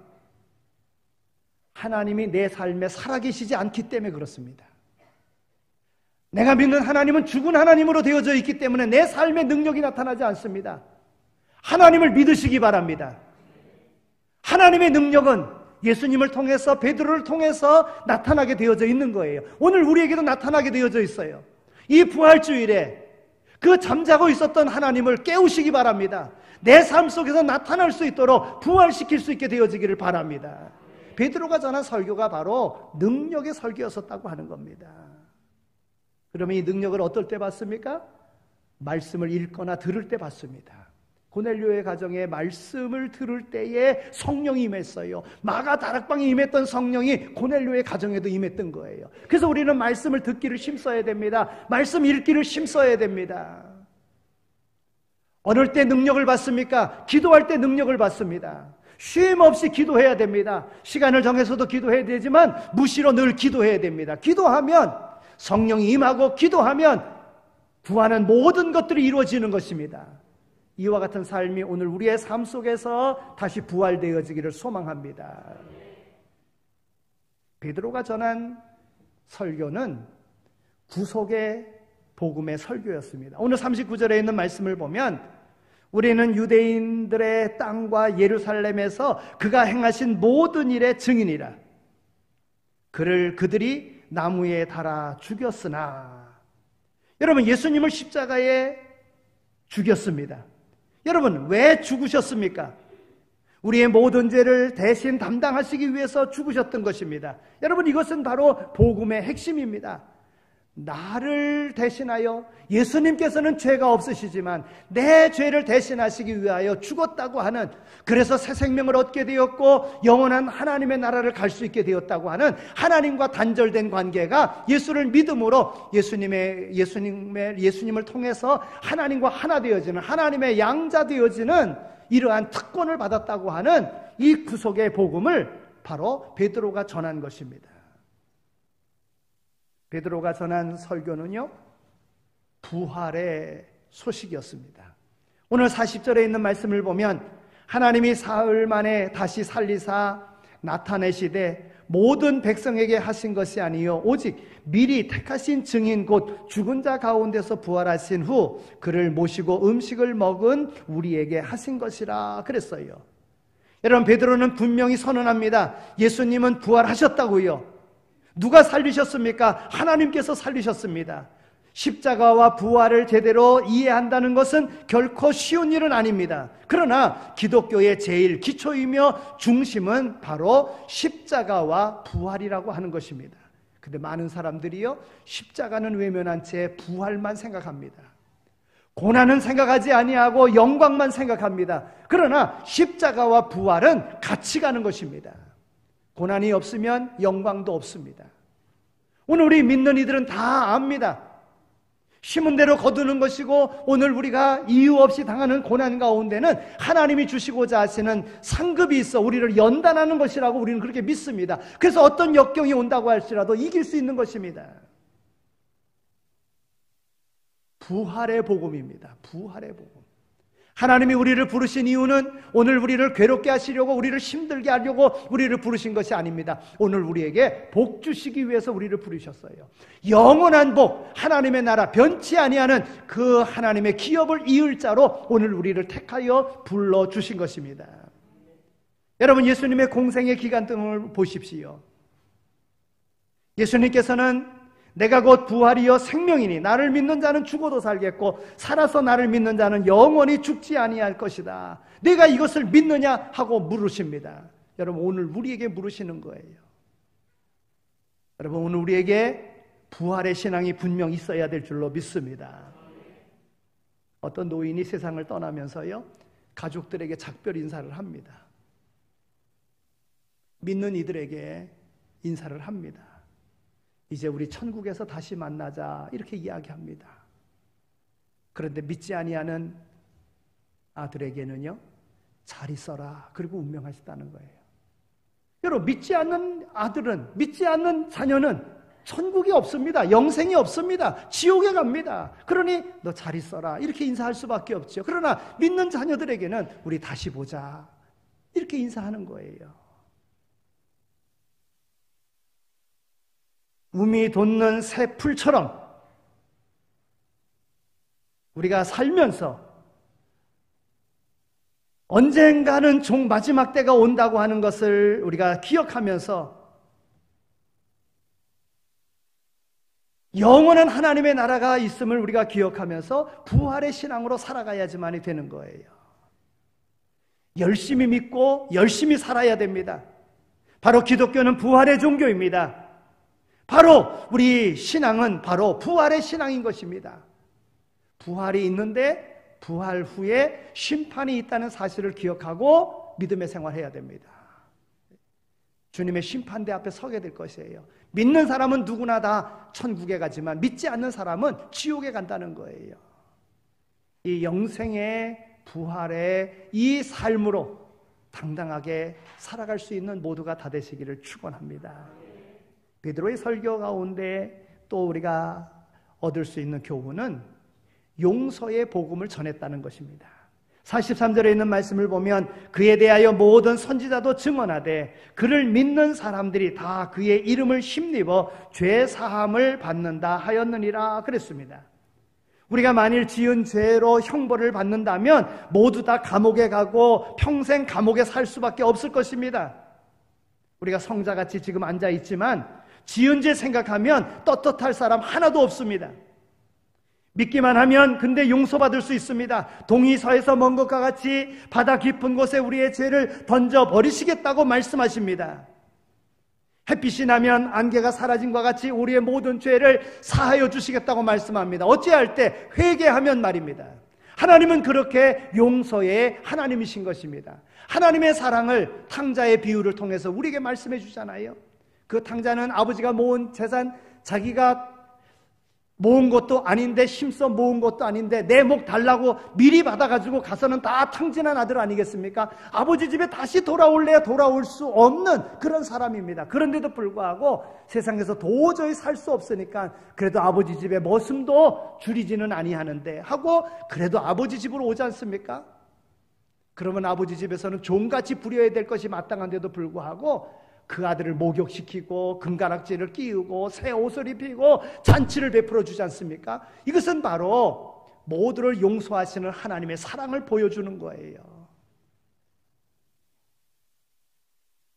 하나님이 내 삶에 살아계시지 않기 때문에 그렇습니다. 내가 믿는 하나님은 죽은 하나님으로 되어져 있기 때문에 내 삶에 능력이 나타나지 않습니다. 하나님을 믿으시기 바랍니다. 하나님의 능력은 예수님을 통해서, 베드로를 통해서 나타나게 되어져 있는 거예요. 오늘 우리에게도 나타나게 되어져 있어요. 이 부활주일에 그 잠자고 있었던 하나님을 깨우시기 바랍니다. 내 삶 속에서 나타날 수 있도록 부활시킬 수 있게 되어지기를 바랍니다. 베드로가 전한 설교가 바로 능력의 설교였었다고 하는 겁니다. 그러면 이 능력을 어떨 때 받습니까? 말씀을 읽거나 들을 때 받습니다. 고넬료의 가정에 말씀을 들을 때에 성령이 임했어요. 마가 다락방에 임했던 성령이 고넬료의 가정에도 임했던 거예요. 그래서 우리는 말씀을 듣기를 힘써야 됩니다. 말씀 읽기를 힘써야 됩니다. 어느 때 능력을 받습니까? 기도할 때 능력을 받습니다. 쉼 없이 기도해야 됩니다. 시간을 정해서도 기도해야 되지만 무시로 늘 기도해야 됩니다. 기도하면 성령이 임하고 기도하면 구하는 모든 것들이 이루어지는 것입니다. 이와 같은 삶이 오늘 우리의 삶 속에서 다시 부활되어지기를 소망합니다. 베드로가 전한 설교는 구속의 복음의 설교였습니다. 오늘 39절에 있는 말씀을 보면 우리는 유대인들의 땅과 예루살렘에서 그가 행하신 모든 일의 증인이라. 그들이 나무에 달아 죽였으나. 여러분, 예수님을 십자가에 죽였습니다. 여러분, 왜 죽으셨습니까? 우리의 모든 죄를 대신 담당하시기 위해서 죽으셨던 것입니다. 여러분, 이것은 바로 복음의 핵심입니다. 나를 대신하여, 예수님께서는 죄가 없으시지만 내 죄를 대신하시기 위하여 죽었다고 하는, 그래서 새 생명을 얻게 되었고 영원한 하나님의 나라를 갈 수 있게 되었다고 하는 하나님과 단절된 관계가 예수를 믿음으로 예수님을 통해서 하나님과 하나 되어지는, 하나님의 양자 되어지는 이러한 특권을 받았다고 하는 이 구속의 복음을 바로 베드로가 전한 것입니다. 베드로가 전한 설교는요, 부활의 소식이었습니다. 오늘 40절에 있는 말씀을 보면 하나님이 사흘 만에 다시 살리사 나타내시되 모든 백성에게 하신 것이 아니요 오직 미리 택하신 증인 곧 죽은 자 가운데서 부활하신 후 그를 모시고 음식을 먹은 우리에게 하신 것이라 그랬어요. 여러분, 베드로는 분명히 선언합니다. 예수님은 부활하셨다고요. 누가 살리셨습니까? 하나님께서 살리셨습니다. 십자가와 부활을 제대로 이해한다는 것은 결코 쉬운 일은 아닙니다. 그러나 기독교의 제일 기초이며 중심은 바로 십자가와 부활이라고 하는 것입니다. 근데 많은 사람들이요, 십자가는 외면한 채 부활만 생각합니다. 고난은 생각하지 아니하고 영광만 생각합니다. 그러나 십자가와 부활은 같이 가는 것입니다. 고난이 없으면 영광도 없습니다. 오늘 우리 믿는 이들은 다 압니다. 심은 대로 거두는 것이고 오늘 우리가 이유 없이 당하는 고난 가운데는 하나님이 주시고자 하시는 상급이 있어 우리를 연단하는 것이라고 우리는 그렇게 믿습니다. 그래서 어떤 역경이 온다고 할지라도 이길 수 있는 것입니다. 부활의 복음입니다. 부활의 복음. 하나님이 우리를 부르신 이유는 오늘 우리를 괴롭게 하시려고, 우리를 힘들게 하려고 우리를 부르신 것이 아닙니다. 오늘 우리에게 복 주시기 위해서 우리를 부르셨어요. 영원한 복, 하나님의 나라, 변치 아니하는 그 하나님의 기업을 이을 자로 오늘 우리를 택하여 불러주신 것입니다. 여러분, 예수님의 공생의 기간 등을 보십시오. 예수님께서는 내가 곧 부활이요 생명이니 나를 믿는 자는 죽어도 살겠고 살아서 나를 믿는 자는 영원히 죽지 아니할 것이다. 내가 이것을 믿느냐 하고 물으십니다. 여러분, 오늘 우리에게 물으시는 거예요. 여러분, 오늘 우리에게 부활의 신앙이 분명 있어야 될 줄로 믿습니다. 어떤 노인이 세상을 떠나면서요, 가족들에게 작별 인사를 합니다. 믿는 이들에게 인사를 합니다. 이제 우리 천국에서 다시 만나자, 이렇게 이야기합니다. 그런데 믿지 아니하는 아들에게는요, 잘 있어라, 그리고 운명하셨다는 거예요. 여러분, 믿지 않는 아들은, 믿지 않는 자녀는 천국이 없습니다. 영생이 없습니다. 지옥에 갑니다. 그러니 너 잘 있어라, 이렇게 인사할 수밖에 없죠. 그러나 믿는 자녀들에게는 우리 다시 보자, 이렇게 인사하는 거예요. 우미 돋는 새 풀처럼 우리가 살면서 언젠가는 마지막 때가 온다고 하는 것을 우리가 기억하면서 영원한 하나님의 나라가 있음을 우리가 기억하면서 부활의 신앙으로 살아가야지만이 되는 거예요. 열심히 믿고 열심히 살아야 됩니다. 바로 기독교는 부활의 종교입니다. 바로 우리 신앙은 바로 부활의 신앙인 것입니다. 부활이 있는데 부활 후에 심판이 있다는 사실을 기억하고 믿음의 생활해야 됩니다. 주님의 심판대 앞에 서게 될 것이에요. 믿는 사람은 누구나 다 천국에 가지만 믿지 않는 사람은 지옥에 간다는 거예요. 이 영생의 부활의 이 삶으로 당당하게 살아갈 수 있는 모두가 다 되시기를 축원합니다. 베드로의 설교 가운데 또 우리가 얻을 수 있는 교훈은 용서의 복음을 전했다는 것입니다. 43절에 있는 말씀을 보면 그에 대하여 모든 선지자도 증언하되 그를 믿는 사람들이 다 그의 이름을 힘입어 죄 사함을 받는다 하였느니라 그랬습니다. 우리가 만일 지은 죄로 형벌을 받는다면 모두 다 감옥에 가고 평생 감옥에 살 수밖에 없을 것입니다. 우리가 성자같이 지금 앉아 있지만 지은 죄 생각하면 떳떳할 사람 하나도 없습니다. 믿기만 하면 근데 용서받을 수 있습니다. 동이서에서 먼 것과 같이 바다 깊은 곳에 우리의 죄를 던져버리시겠다고 말씀하십니다. 햇빛이 나면 안개가 사라진 것과 같이 우리의 모든 죄를 사하여 주시겠다고 말씀합니다. 어찌할 때 회개하면 말입니다. 하나님은 그렇게 용서의 하나님이신 것입니다. 하나님의 사랑을 탕자의 비유를 통해서 우리에게 말씀해 주잖아요. 그 탕자는 아버지가 모은 재산, 자기가 모은 것도 아닌데 힘써 모은 것도 아닌데 내 목 달라고 미리 받아가지고 가서는 다 탕진한 아들 아니겠습니까? 아버지 집에 다시 돌아올래야 돌아올 수 없는 그런 사람입니다. 그런데도 불구하고 세상에서 도저히 살 수 없으니까 그래도 아버지 집에 머슴도 줄이지는 아니하는데 하고 그래도 아버지 집으로 오지 않습니까? 그러면 아버지 집에서는 종같이 부려야 될 것이 마땅한데도 불구하고 그 아들을 목욕시키고 금가락지를 끼우고 새 옷을 입히고 잔치를 베풀어 주지 않습니까? 이것은 바로 모두를 용서하시는 하나님의 사랑을 보여주는 거예요.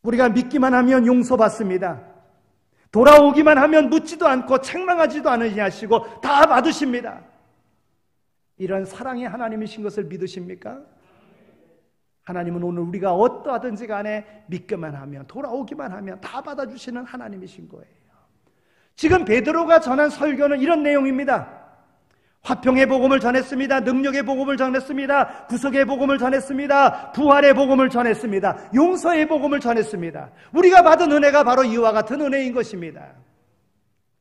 우리가 믿기만 하면 용서받습니다. 돌아오기만 하면 묻지도 않고 책망하지도 않으시고 다 받으십니다. 이런 사랑의 하나님이신 것을 믿으십니까? 하나님은 오늘 우리가 어떠하든지 간에 믿기만 하면 돌아오기만 하면 다 받아주시는 하나님이신 거예요. 지금 베드로가 전한 설교는 이런 내용입니다. 화평의 복음을 전했습니다. 능력의 복음을 전했습니다. 구속의 복음을 전했습니다. 부활의 복음을 전했습니다. 용서의 복음을 전했습니다. 우리가 받은 은혜가 바로 이와 같은 은혜인 것입니다.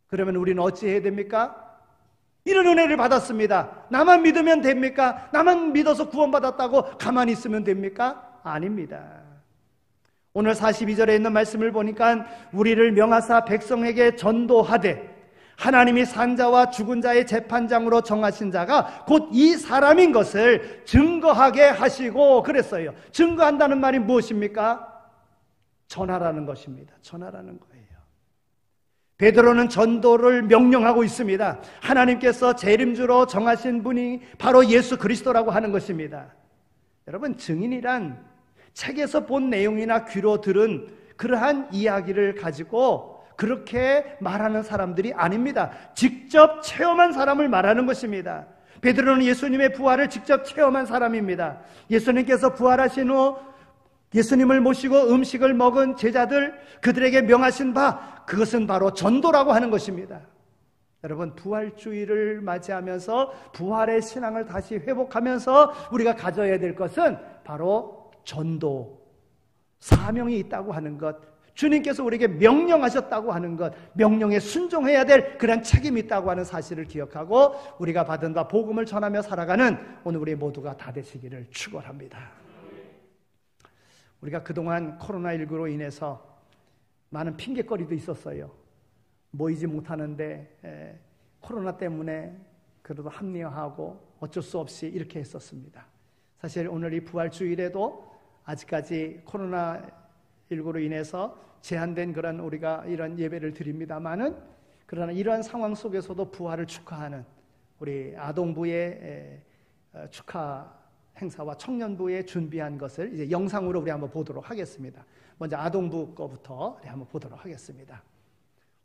그러면 우리는 어찌 해야 됩니까? 이런 은혜를 받았습니다. 나만 믿으면 됩니까? 나만 믿어서 구원받았다고 가만히 있으면 됩니까? 아닙니다. 오늘 42절에 있는 말씀을 보니까 우리를 명하사 백성에게 전도하되 하나님이 산자와 죽은 자의 재판장으로 정하신 자가 곧 이 사람인 것을 증거하게 하시고 그랬어요. 증거한다는 말이 무엇입니까? 전하라는 것입니다. 전하라는 거예요. 베드로는 전도를 명령하고 있습니다. 하나님께서 재림주로 정하신 분이 바로 예수 그리스도라고 하는 것입니다. 여러분, 증인이란 책에서 본 내용이나 귀로 들은 그러한 이야기를 가지고 그렇게 말하는 사람들이 아닙니다. 직접 체험한 사람을 말하는 것입니다. 베드로는 예수님의 부활을 직접 체험한 사람입니다. 예수님께서 부활하신 후 예수님을 모시고 음식을 먹은 제자들, 그들에게 명하신 바, 그것은 바로 전도라고 하는 것입니다. 여러분, 부활주의를 맞이하면서 부활의 신앙을 다시 회복하면서 우리가 가져야 될 것은 바로 전도, 사명이 있다고 하는 것, 주님께서 우리에게 명령하셨다고 하는 것, 명령에 순종해야 될 그런 책임이 있다고 하는 사실을 기억하고 우리가 받은 바 복음을 전하며 살아가는 오늘 우리 모두가 다 되시기를 축원합니다. 우리가 그동안 코로나19로 인해서 많은 핑계거리도 있었어요. 모이지 못하는데 코로나 때문에 그래도 합리화하고 어쩔 수 없이 이렇게 했었습니다. 사실 오늘 이 부활주일에도 아직까지 코로나19로 인해서 제한된 그런 우리가 이런 예배를 드립니다만은, 그러나 이러한 상황 속에서도 부활을 축하하는 우리 아동부의 축하 행사와 청년부에 준비한 것을 이제 영상으로 우리 한번 보도록 하겠습니다. 먼저 아동부 거부터 우리 한번 보도록 하겠습니다.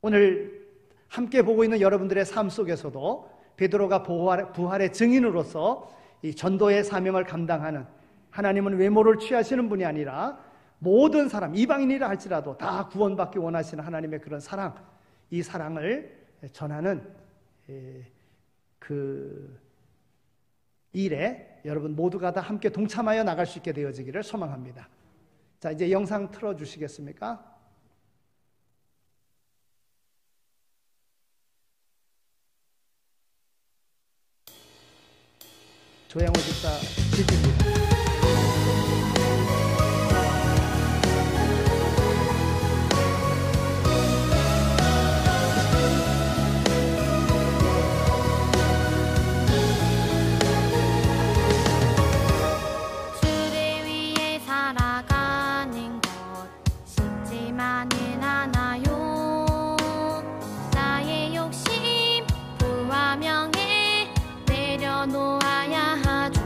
오늘 함께 보고 있는 여러분들의 삶 속에서도 베드로가 부활의 증인으로서 이 전도의 사명을 감당하는, 하나님은 외모를 취하시는 분이 아니라 모든 사람, 이방인이라 할지라도 다 구원받기 원하시는 하나님의 그런 사랑, 이 사랑을 전하는 그 일에 여러분 모두가 다 함께 동참하여 나갈 수 있게 되어지기를 소망합니다. 자, 이제 영상 틀어주시겠습니까? 조양호 집사 지지입니다. 놓아야 하죠.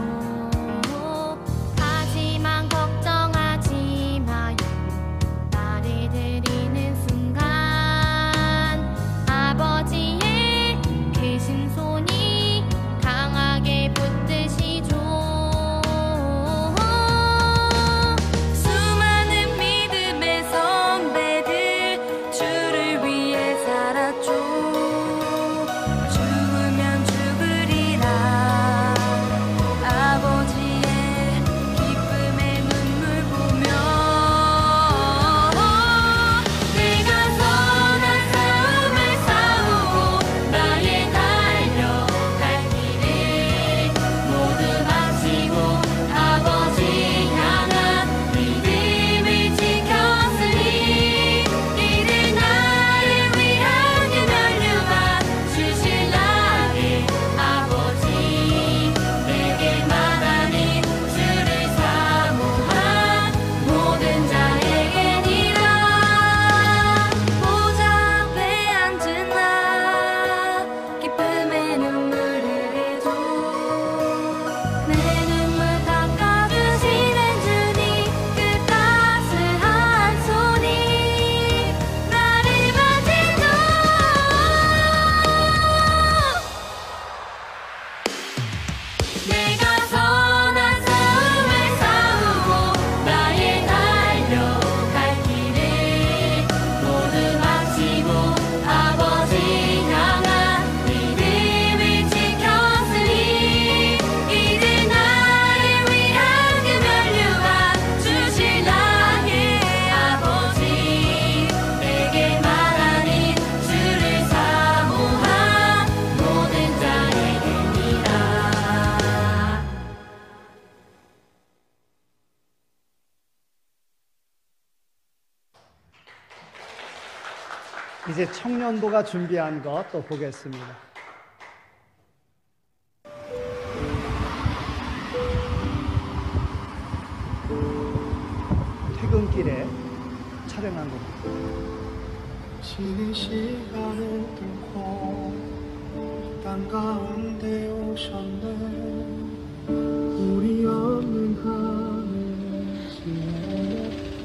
이제 청년부가 준비한 것 또 보겠습니다. 퇴근길에 촬영한 겁니다. 쉬는 시간을 뚫고 땅 가운데 오셨네. 우리 없는 하늘에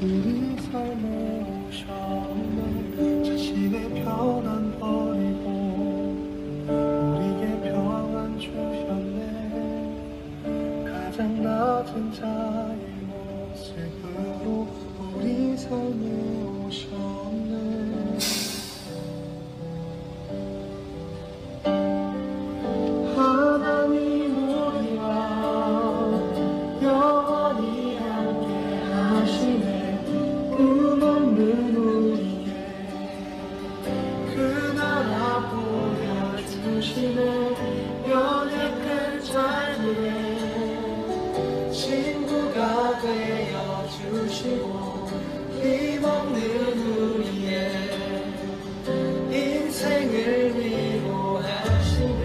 우리 삶에 오셨네. 자신의 편안 버리고 우리에게 평안 주셨네. 가장 낮은 자의 모습으로 우리 삶에 오셨네. 하나님 우리와 영원히 함께 하시네. 끝없는 우리에게 그 나라 보여주시네. 연애 끝 삶에 친구가 되어주시고 힘없는 우리의 인생을 위로하시네.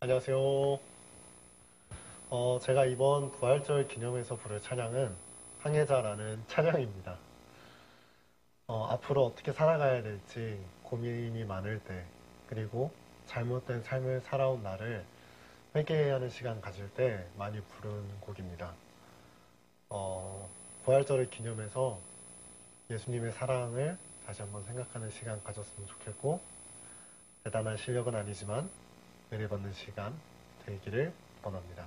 안녕하세요. 제가 이번 부활절 기념해서 부를 찬양은 항해자라는 찬양입니다. 앞으로 어떻게 살아가야 될지 고민이 많을 때, 그리고 잘못된 삶을 살아온 나를 회개해야 하는 시간 가질 때 많이 부른 곡입니다. 부활절을 기념해서 예수님의 사랑을 다시 한번 생각하는 시간 가졌으면 좋겠고, 대단한 실력은 아니지만 은혜 받는 시간 되기를 원합니다.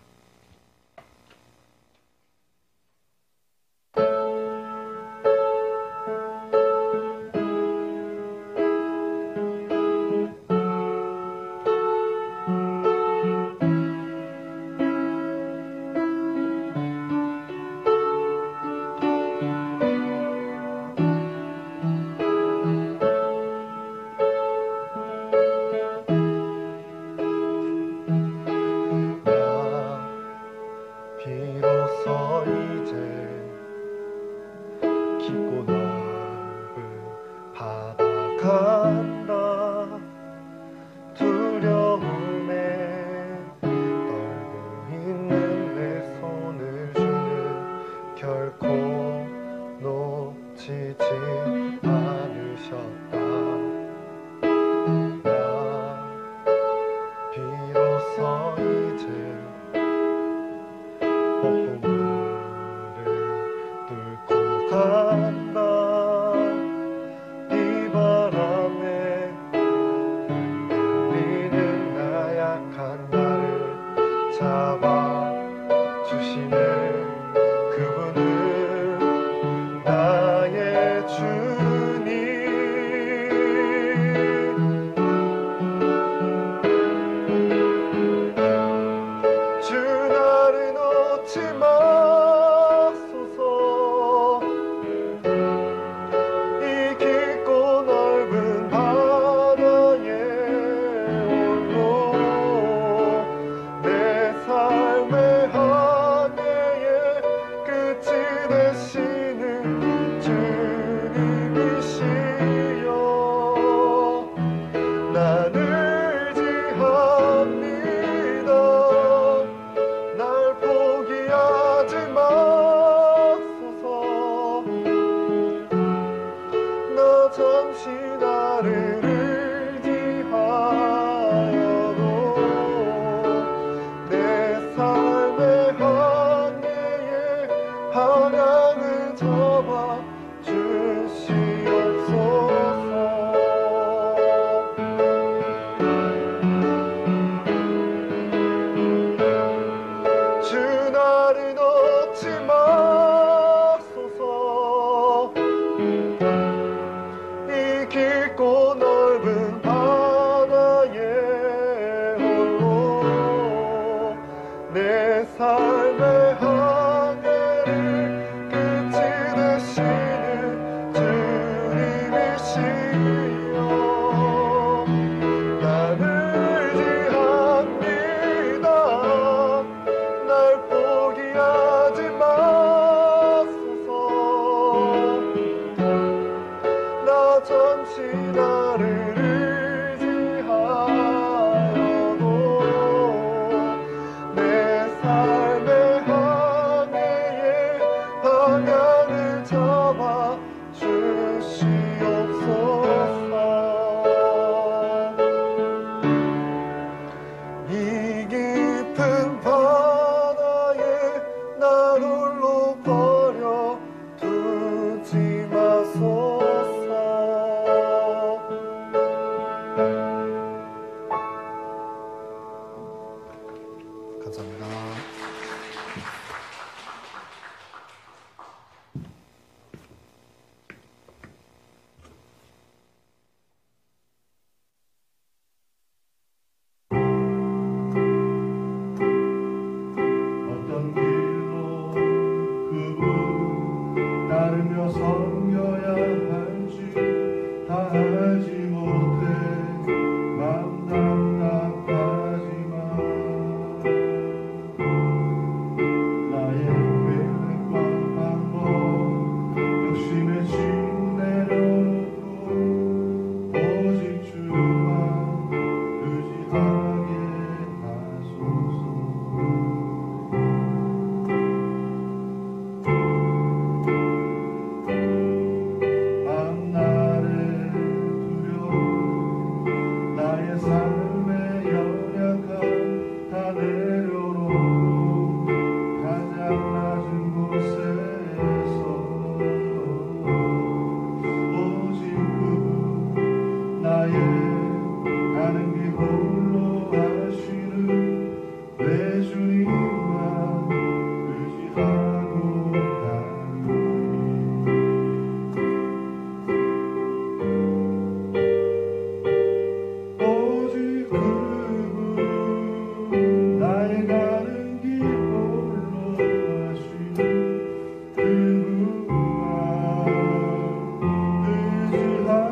나의 가는 길 홀로 하시는 내 주님만 의지하고 가노니 오직 그분 나의 가는 길 홀로 하시는 그분만 의지하리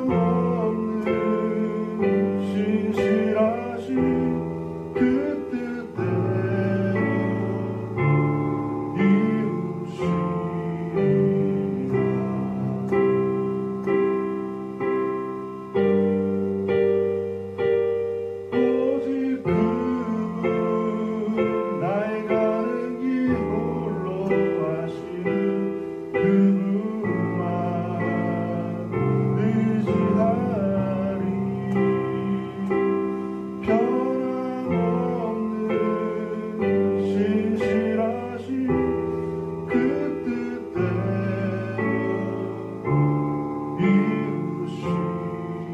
변함없는 신실하신 그 뜻대로 이루시리라 오직 그분 나의 가는 길 홀로 하시는 그분만 의지하리 변함없는 신실하신 그 뜻대로 이루시리라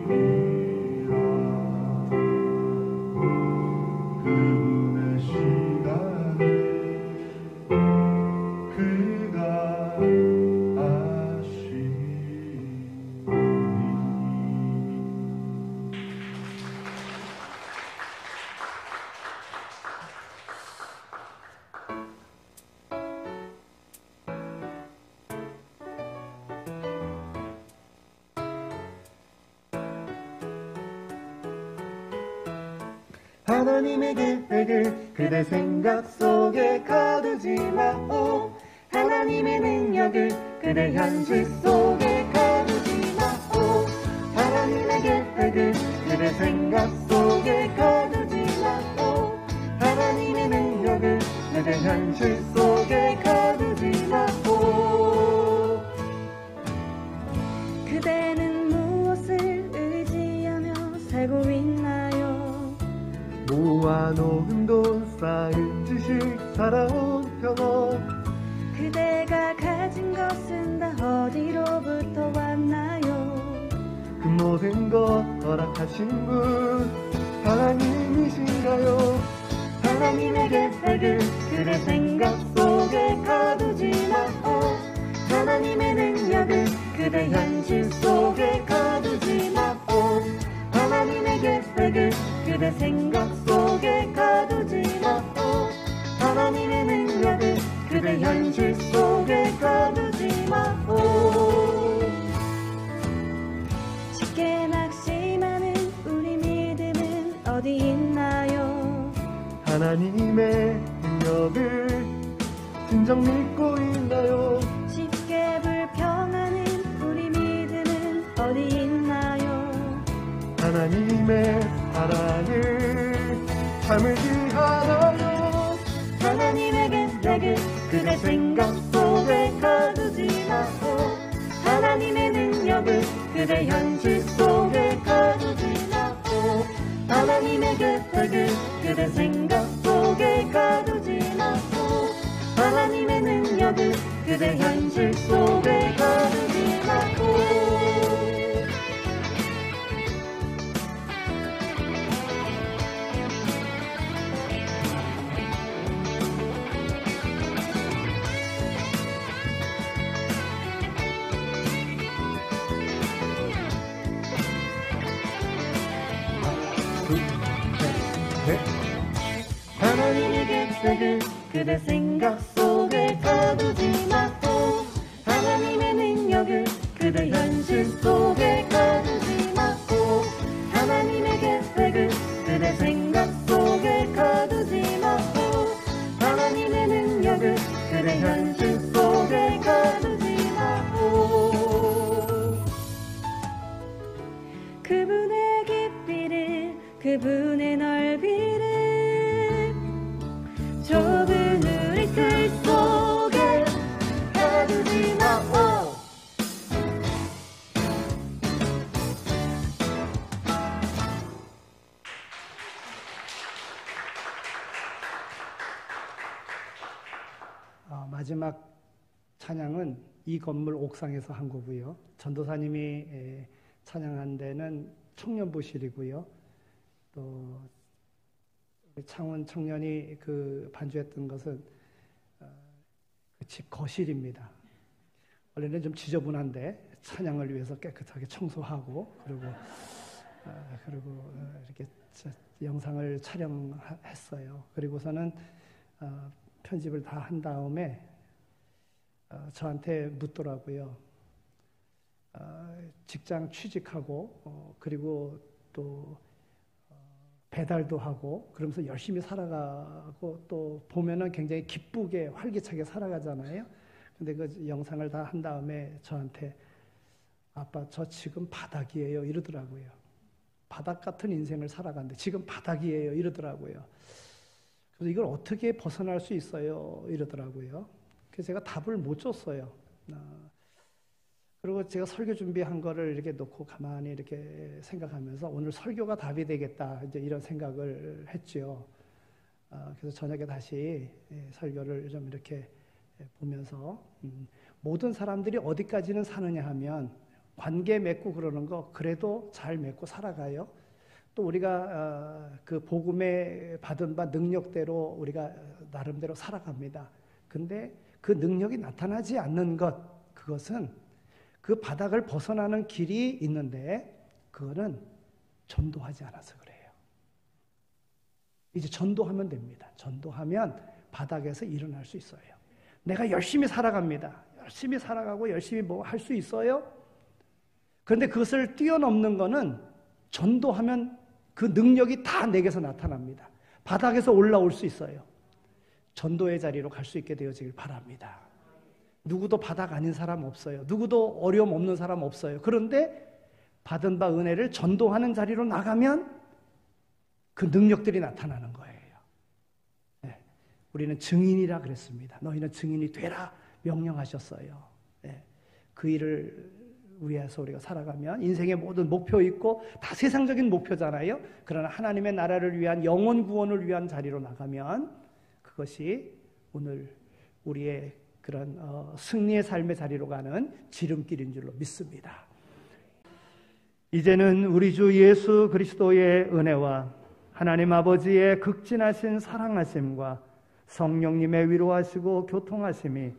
그분의 시간에 그가 하나님의 계획을 그대 생각 속에 가두지 마오. 하나님의 능력을 그대 현실 속에 가두지 마오. 하나님의 계획을 그대 생각 속에 가두지 마오. 하나님의 능력을 그대 현실 속에 가두지 마오. 그대는 무엇을 의지하며 살고 있나요? 모아놓은 돈 쌓인 지식 살아온 경험 그대가 가진 것은 다 어디로부터 왔나요? 그 모든 것 허락하신 분 하나님이신가요? 하나님의 계획을 그대 생각 속에 가두지 마오. 하나님의 능력을 그대 현실 속에 가두지 마오. 하나님의 계획을 그대 생각 속에 가두지 마오. 하나님의 능력을 그대 현실 속에 가두지 마오. 쉽게 낙심하는 우리 믿음은 어디 있나요? 하나님의 능력을 진정 믿고 있나요? 쉽게 불평하는 우리 믿음은 어디 있나요? 하나님의 사랑을 참을지 않아요. 하나님의 계획을 그대 생각 속에 가두지 마오. 하나님의 능력을 그대 현실 속에 가두지 마오. 하나님의 계획을 그대 생각 속에 가두지 마오. 하나님의 능력을 그대 현실 속에 가두지 마오. 하나님의 계획을 그대 생각 속에 가두지 마오. 하나님의 능력을 그대 현실 속에 가두지 마오. 하나님의 계획을 그대 생각 속에 가두지 마오. 하나님의 능력을 그대 현실 속에 가두지 마오. 그분의 깊이를 그분의 넓이를 좁은 우리 틀 속에 가두지 마오. 마지막 찬양은 이 건물 옥상에서 한 거고요. 전도사님이 찬양한 데는 청년부실이고요. 또 창원 청년이 그 반주했던 것은 그 집 거실입니다. 원래는 좀 지저분한데 찬양을 위해서 깨끗하게 청소하고 그리고 이렇게 영상을 촬영했어요. 그리고서는 편집을 다 한 다음에 저한테 묻더라고요. 직장 취직하고 그리고 또 배달도 하고 그러면서 열심히 살아가고 또 보면은 굉장히 기쁘게 활기차게 살아가잖아요. 근데 그 영상을 다 한 다음에 저한테 아빠 저 지금 바닥이에요 이러더라고요. 바닥 같은 인생을 살아가는데 지금 바닥이에요 이러더라고요. 그래서 이걸 어떻게 벗어날 수 있어요 이러더라고요. 그래서 제가 답을 못 줬어요. 그리고 제가 설교 준비한 거를 이렇게 놓고 가만히 이렇게 생각하면서 오늘 설교가 답이 되겠다 이제 이런 생각을 했죠. 그래서 저녁에 다시 설교를 좀 이렇게 보면서 모든 사람들이 어디까지는 사느냐 하면 관계 맺고 그러는 거 그래도 잘 맺고 살아가요. 또 우리가 그 복음에 받은 바 능력대로 우리가 나름대로 살아갑니다. 근데 그 능력이 나타나지 않는 것 그것은 그 바닥을 벗어나는 길이 있는데 그거는 전도하지 않아서 그래요. 이제 전도하면 됩니다. 전도하면 바닥에서 일어날 수 있어요. 내가 열심히 살아갑니다. 열심히 살아가고 열심히 뭐 할 수 있어요? 그런데 그것을 뛰어넘는 거는 전도하면 그 능력이 다 내게서 나타납니다. 바닥에서 올라올 수 있어요. 전도의 자리로 갈 수 있게 되어지길 바랍니다. 누구도 바닥 아닌 사람 없어요. 누구도 어려움 없는 사람 없어요. 그런데 받은 바 은혜를 전도하는 자리로 나가면 그 능력들이 나타나는 거예요. 네. 우리는 증인이라 그랬습니다. 너희는 증인이 되라 명령하셨어요. 네. 그 일을 위해서 우리가 살아가면 인생의 모든 목표 있고 다 세상적인 목표잖아요. 그러나 하나님의 나라를 위한 영혼 구원을 위한 자리로 나가면 그것이 오늘 우리의 그런 승리의 삶의 자리로 가는 지름길인 줄로 믿습니다. 이제는 우리 주 예수 그리스도의 은혜와 하나님 아버지의 극진하신 사랑하심과 성령님의 위로하시고 교통하심이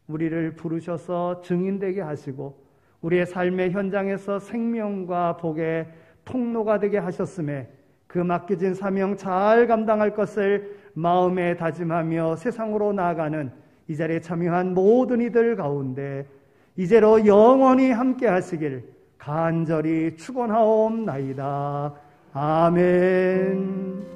우리를 부르셔서 증인되게 하시고 우리의 삶의 현장에서 생명과 복의 통로가 되게 하셨음에 그 맡겨진 사명 잘 감당할 것을 마음에 다짐하며 세상으로 나아가는 이 자리에 참여한 모든 이들 가운데 이제로 영원히 함께 하시길 간절히 축원하옵나이다. 아멘.